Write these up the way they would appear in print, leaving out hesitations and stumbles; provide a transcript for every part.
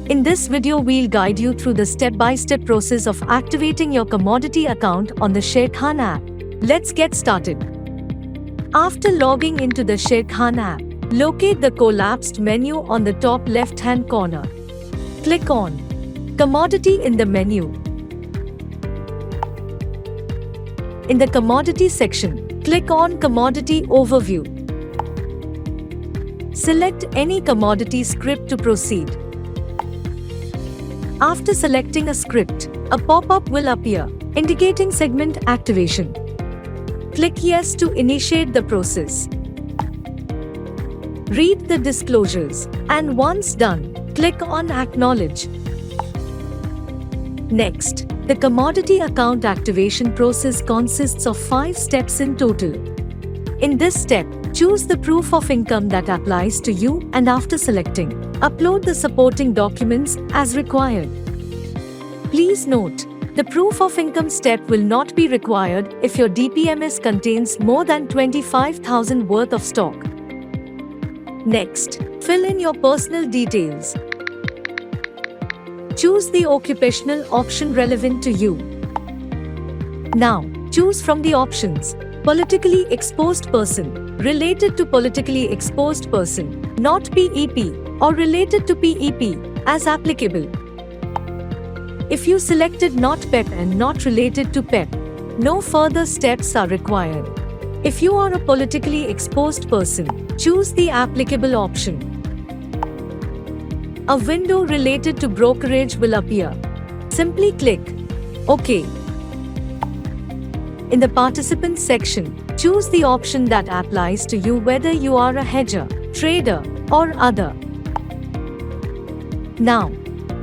In this video, we'll guide you through the step-by-step process of activating your commodity account on the Sharekhan app. Let's get started. After logging into the Sharekhan app, locate the collapsed menu on the top left-hand corner. Click on Commodity in the menu. In the Commodity section, click on Commodity Overview. Select any commodity script to proceed. After selecting a script, a pop-up will appear, indicating segment activation. Click Yes to initiate the process. Read the disclosures, and once done, click on Acknowledge. Next, the commodity account activation process consists of 5 steps in total. In this step, choose the proof of income that applies to you, and after selecting, upload the supporting documents as required. Please note, the proof of income step will not be required if your DPMS contains more than 25,000 worth of stock. Next, fill in your personal details. Choose the occupational option relevant to you. Now, choose from the options: politically exposed person, related to politically exposed person, not PEP, or related to PEP, as applicable. If you selected not PEP and not related to PEP, no further steps are required. If you are a politically exposed person, choose the applicable option. A window related to brokerage will appear. Simply click OK. In the Participants section, choose the option that applies to you, whether you are a hedger, trader, or other. Now,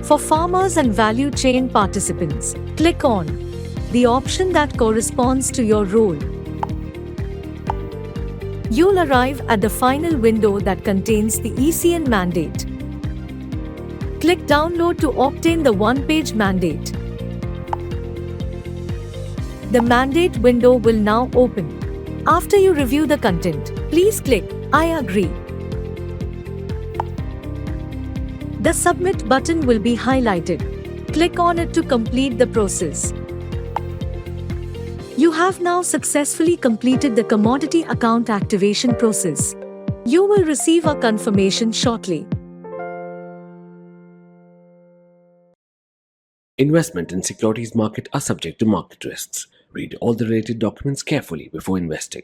for farmers and value chain participants, click on the option that corresponds to your role. You'll arrive at the final window that contains the ECN mandate. Click Download to obtain the one-page mandate. The mandate window will now open. After you review the content, please click I agree. The Submit button will be highlighted. Click on it to complete the process. You have now successfully completed the commodity account activation process. You will receive a confirmation shortly. Investment in securities market are subject to market risks. Read all the related documents carefully before investing.